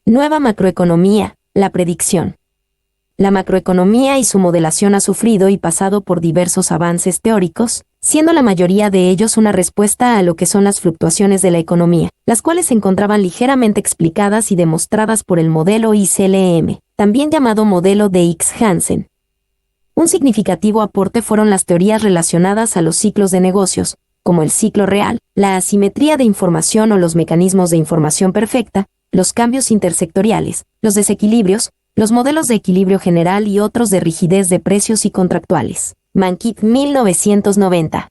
Nueva macroeconomía, la predicción. La macroeconomía y su modelación ha sufrido y pasado por diversos avances teóricos, siendo la mayoría de ellos una respuesta a lo que son las fluctuaciones de la economía, las cuales se encontraban ligeramente explicadas y demostradas por el modelo ICLM, también llamado modelo de X-Hansen. Un significativo aporte fueron las teorías relacionadas a los ciclos de negocios, como el ciclo real, la asimetría de información o los mecanismos de información perfecta, los cambios intersectoriales, los desequilibrios, los modelos de equilibrio general y otros de rigidez de precios y contractuales. Mankit 1990.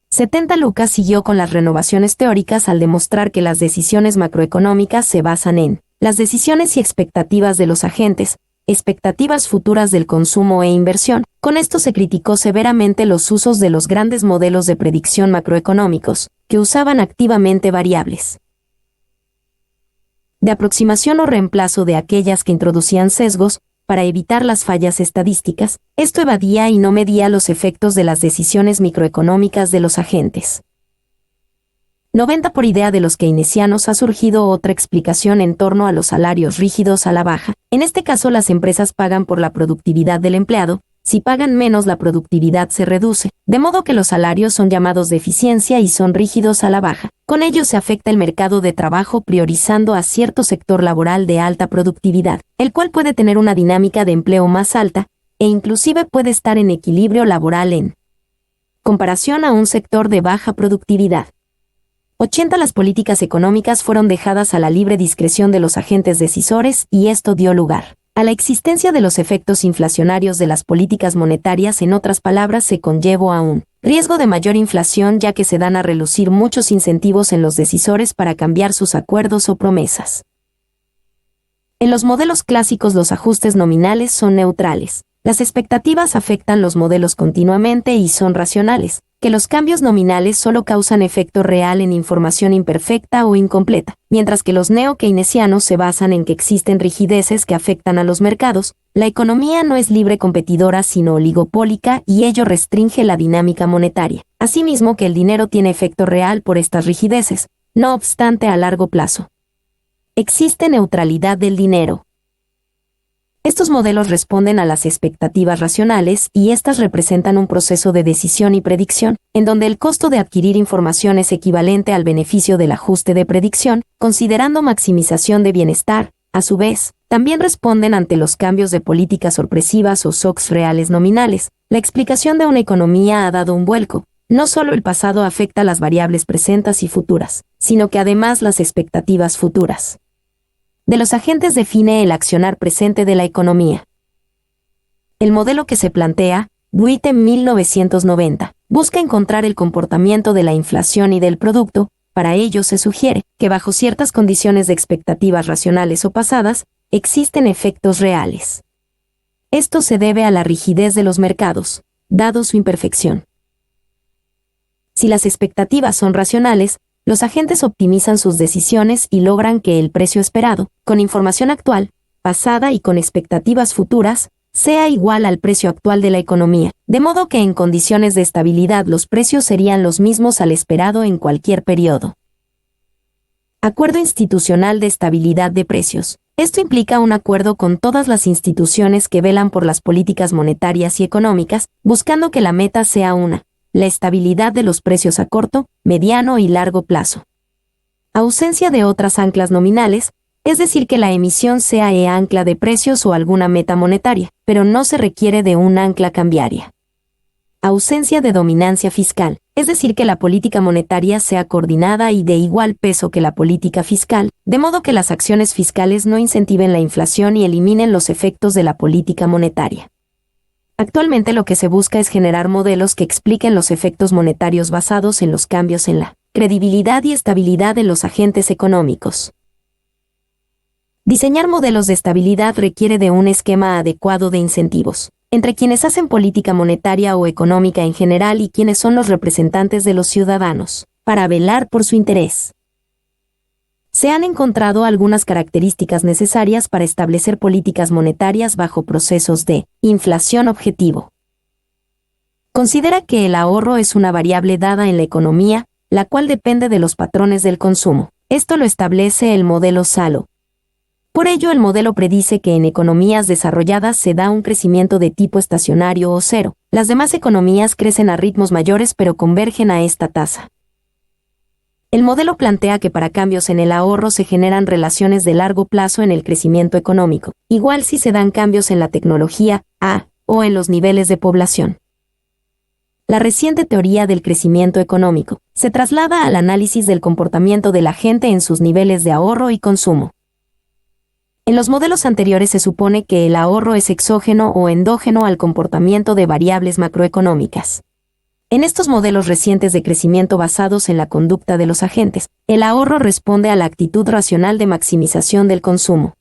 70 Lucas siguió con las renovaciones teóricas al demostrar que las decisiones macroeconómicas se basan en las decisiones y expectativas de los agentes, expectativas futuras del consumo e inversión. Con esto se criticó severamente los usos de los grandes modelos de predicción macroeconómicos, que usaban activamente variables de aproximación o reemplazo de aquellas que introducían sesgos, para evitar las fallas estadísticas. Esto evadía y no medía los efectos de las decisiones microeconómicas de los agentes. 90 Por idea de los keynesianos ha surgido otra explicación en torno a los salarios rígidos a la baja. En este caso, las empresas pagan por la productividad del empleado. Si pagan menos, la productividad se reduce, de modo que los salarios son llamados de eficiencia y son rígidos a la baja. Con ello se afecta el mercado de trabajo priorizando a cierto sector laboral de alta productividad, el cual puede tener una dinámica de empleo más alta, e inclusive puede estar en equilibrio laboral en comparación a un sector de baja productividad. 80 Las políticas económicas fueron dejadas a la libre discreción de los agentes decisores y esto dio lugar a la existencia de los efectos inflacionarios de las políticas monetarias. En otras palabras, se conllevó a un riesgo de mayor inflación, ya que se dan a relucir muchos incentivos en los decisores para cambiar sus acuerdos o promesas. En los modelos clásicos, los ajustes nominales son neutrales. Las expectativas afectan los modelos continuamente y son racionales, que los cambios nominales solo causan efecto real en información imperfecta o incompleta, mientras que los neo-keynesianos se basan en que existen rigideces que afectan a los mercados. La economía no es libre competidora sino oligopólica y ello restringe la dinámica monetaria. Asimismo que el dinero tiene efecto real por estas rigideces, no obstante a largo plazo existe neutralidad del dinero. Estos modelos responden a las expectativas racionales y estas representan un proceso de decisión y predicción, en donde el costo de adquirir información es equivalente al beneficio del ajuste de predicción, considerando maximización de bienestar. A su vez, también responden ante los cambios de políticas sorpresivas o shocks reales nominales. La explicación de una economía ha dado un vuelco. No solo el pasado afecta las variables presentes y futuras, sino que además las expectativas futuras de los agentes define el accionar presente de la economía. El modelo que se plantea, Buite 1990, busca encontrar el comportamiento de la inflación y del producto. Para ello se sugiere que bajo ciertas condiciones de expectativas racionales o pasadas, existen efectos reales. Esto se debe a la rigidez de los mercados, dado su imperfección. Si las expectativas son racionales, los agentes optimizan sus decisiones y logran que el precio esperado, con información actual, pasada y con expectativas futuras, sea igual al precio actual de la economía, de modo que en condiciones de estabilidad los precios serían los mismos al esperado en cualquier periodo. Acuerdo institucional de estabilidad de precios. Esto implica un acuerdo con todas las instituciones que velan por las políticas monetarias y económicas, buscando que la meta sea la estabilidad de los precios a corto, mediano y largo plazo. Ausencia de otras anclas nominales, es decir que la emisión sea ancla de precios o alguna meta monetaria, pero no se requiere de un ancla cambiaria. Ausencia de dominancia fiscal, es decir que la política monetaria sea coordinada y de igual peso que la política fiscal, de modo que las acciones fiscales no incentiven la inflación y eliminen los efectos de la política monetaria. Actualmente lo que se busca es generar modelos que expliquen los efectos monetarios basados en los cambios en la credibilidad y estabilidad de los agentes económicos. Diseñar modelos de estabilidad requiere de un esquema adecuado de incentivos entre quienes hacen política monetaria o económica en general y quienes son los representantes de los ciudadanos, para velar por su interés. Se han encontrado algunas características necesarias para establecer políticas monetarias bajo procesos de inflación objetivo. Considera que el ahorro es una variable dada en la economía, la cual depende de los patrones del consumo. Esto lo establece el modelo Salo. Por ello, el modelo predice que en economías desarrolladas se da un crecimiento de tipo estacionario o cero. Las demás economías crecen a ritmos mayores pero convergen a esta tasa. El modelo plantea que para cambios en el ahorro se generan relaciones de largo plazo en el crecimiento económico, igual si se dan cambios en la tecnología, o en los niveles de población. La reciente teoría del crecimiento económico se traslada al análisis del comportamiento de la gente en sus niveles de ahorro y consumo. En los modelos anteriores se supone que el ahorro es exógeno o endógeno al comportamiento de variables macroeconómicas. En estos modelos recientes de crecimiento basados en la conducta de los agentes, el ahorro responde a la actitud racional de maximización del consumo.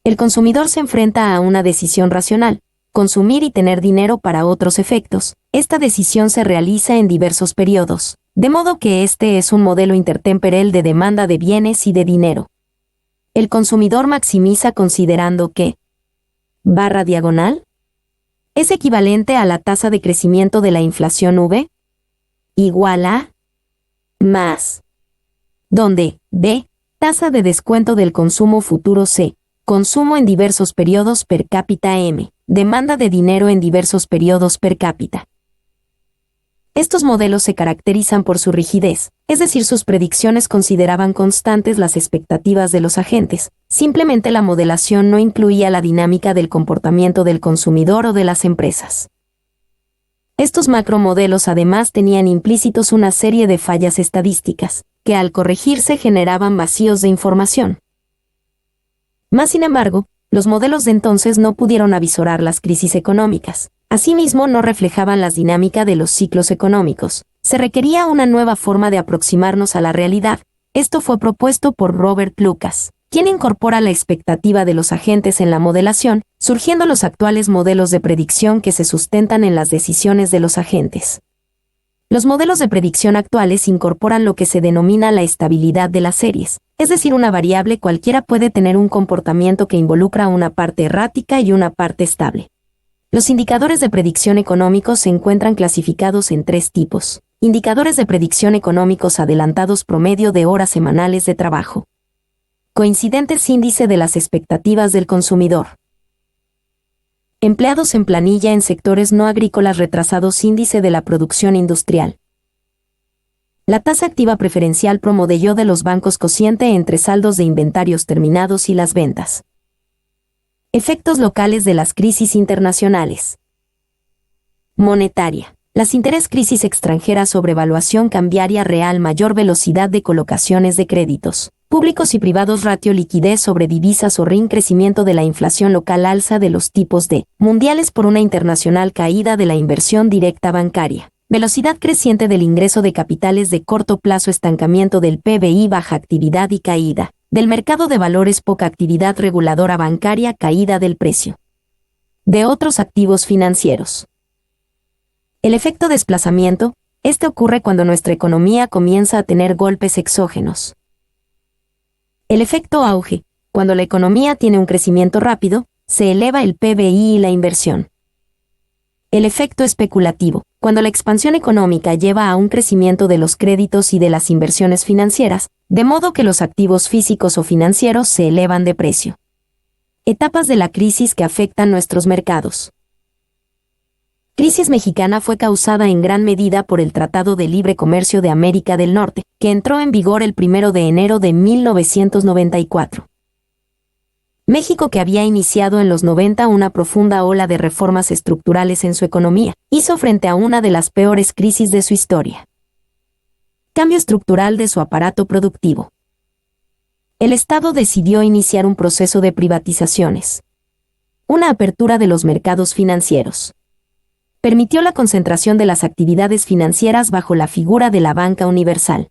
El consumidor se enfrenta a una decisión racional: consumir y tener dinero para otros efectos. Esta decisión se realiza en diversos periodos, de modo que este es un modelo intertemporal de demanda de bienes y de dinero. El consumidor maximiza considerando que /diagonal es equivalente a la tasa de crecimiento de la inflación V igual a más, donde B, tasa de descuento del consumo futuro C, consumo en diversos periodos per cápita M, demanda de dinero en diversos periodos per cápita. Estos modelos se caracterizan por su rigidez, es decir, sus predicciones consideraban constantes las expectativas de los agentes. Simplemente la modelación no incluía la dinámica del comportamiento del consumidor o de las empresas. Estos macromodelos además tenían implícitos una serie de fallas estadísticas, que al corregirse generaban vacíos de información. Más sin embargo, los modelos de entonces no pudieron avisorar las crisis económicas. Asimismo, no reflejaban la dinámica de los ciclos económicos. Se requería una nueva forma de aproximarnos a la realidad. Esto fue propuesto por Robert Lucas, quien incorpora la expectativa de los agentes en la modelación, surgiendo los actuales modelos de predicción que se sustentan en las decisiones de los agentes. Los modelos de predicción actuales incorporan lo que se denomina la estabilidad de las series, es decir, una variable cualquiera puede tener un comportamiento que involucra una parte errática y una parte estable. Los indicadores de predicción económicos se encuentran clasificados en tres tipos: indicadores de predicción económicos adelantados promedio de horas semanales de trabajo, coincidentes índice de las expectativas del consumidor, empleados en planilla en sectores no agrícolas retrasados índice de la producción industrial. La tasa activa preferencial promedio de los bancos cociente entre saldos de inventarios terminados y las ventas. Efectos locales de las crisis internacionales. Monetaria. Las interés crisis extranjeras sobre evaluación cambiaria real, mayor velocidad de colocaciones de créditos públicos y privados, ratio liquidez sobre divisas o RIN, crecimiento de la inflación local, alza de los tipos de mundiales por una internacional, caída de la inversión directa bancaria, velocidad creciente del ingreso de capitales de corto plazo, estancamiento del PBI, baja actividad y caída del mercado de valores, poca actividad reguladora bancaria, caída del precio de otros activos financieros. El efecto desplazamiento. Este ocurre cuando nuestra economía comienza a tener golpes exógenos. El efecto auge. Cuando la economía tiene un crecimiento rápido, se eleva el PBI y la inversión. El efecto especulativo. Cuando la expansión económica lleva a un crecimiento de los créditos y de las inversiones financieras, de modo que los activos físicos o financieros se elevan de precio. Etapas de la crisis que afectan nuestros mercados. Crisis mexicana fue causada en gran medida por el Tratado de Libre Comercio de América del Norte, que entró en vigor el 1 de enero de 1994. México, que había iniciado en los 90 una profunda ola de reformas estructurales en su economía, hizo frente a una de las peores crisis de su historia. Cambio estructural de su aparato productivo. El Estado decidió iniciar un proceso de privatizaciones. Una apertura de los mercados financieros. Permitió la concentración de las actividades financieras bajo la figura de la banca universal.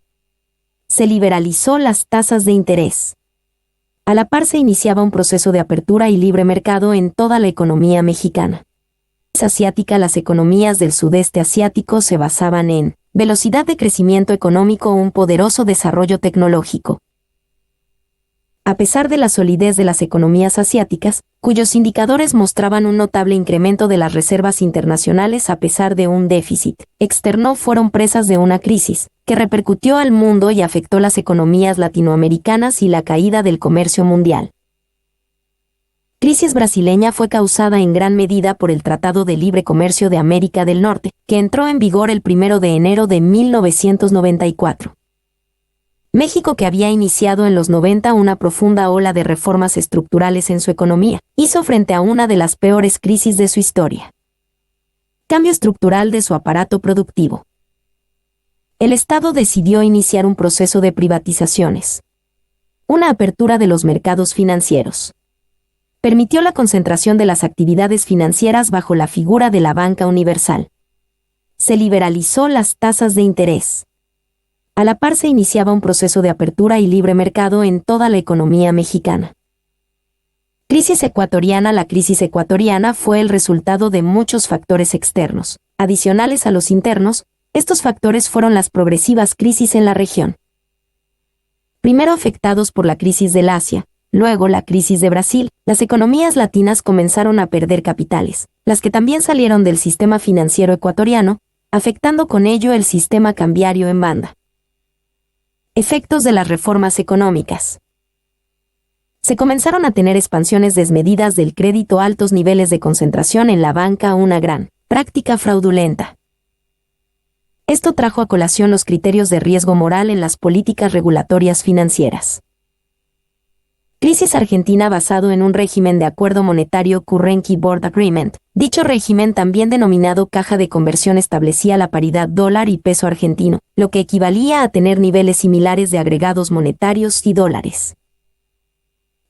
Se liberalizó las tasas de interés. A la par se iniciaba un proceso de apertura y libre mercado en toda la economía mexicana. Asiática. Las economías del sudeste asiático se basaban en velocidad de crecimiento económico, un poderoso desarrollo tecnológico. A pesar de la solidez de las economías asiáticas, cuyos indicadores mostraban un notable incremento de las reservas internacionales a pesar de un déficit externo, fueron presas de una crisis que repercutió al mundo y afectó las economías latinoamericanas y la caída del comercio mundial. Crisis brasileña fue causada en gran medida por el Tratado de Libre Comercio de América del Norte, que entró en vigor el 1 de enero de 1994. México, que había iniciado en los 90 una profunda ola de reformas estructurales en su economía, hizo frente a una de las peores crisis de su historia. Cambio estructural de su aparato productivo. El Estado decidió iniciar un proceso de privatizaciones. Una apertura de los mercados financieros. Permitió la concentración de las actividades financieras bajo la figura de la banca universal. Se liberalizó las tasas de interés. A la par se iniciaba un proceso de apertura y libre mercado en toda la economía mexicana. Crisis ecuatoriana. La crisis ecuatoriana fue el resultado de muchos factores externos. Adicionales a los internos, estos factores fueron las progresivas crisis en la región. Primero afectados por la crisis del Asia, luego la crisis de Brasil, las economías latinas comenzaron a perder capitales, las que también salieron del sistema financiero ecuatoriano, afectando con ello el sistema cambiario en banda. Efectos de las reformas económicas. Se comenzaron a tener expansiones desmedidas del crédito, altos niveles de concentración en la banca, una gran práctica fraudulenta. Esto trajo a colación los criterios de riesgo moral en las políticas regulatorias financieras. Crisis argentina. Basado en un régimen de acuerdo monetario, Currency Board Agreement. Dicho régimen, también denominado caja de conversión, establecía la paridad dólar y peso argentino, lo que equivalía a tener niveles similares de agregados monetarios y dólares.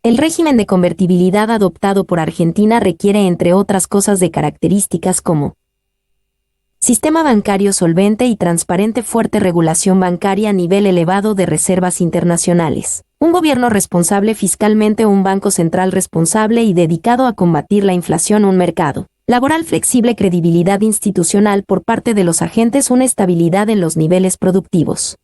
El régimen de convertibilidad adoptado por Argentina requiere, entre otras cosas, de características como sistema bancario solvente y transparente, fuerte regulación bancaria, nivel elevado de reservas internacionales, un gobierno responsable fiscalmente, un banco central responsable y dedicado a combatir la inflación, un mercado laboral flexible, credibilidad institucional por parte de los agentes, una estabilidad en los niveles productivos.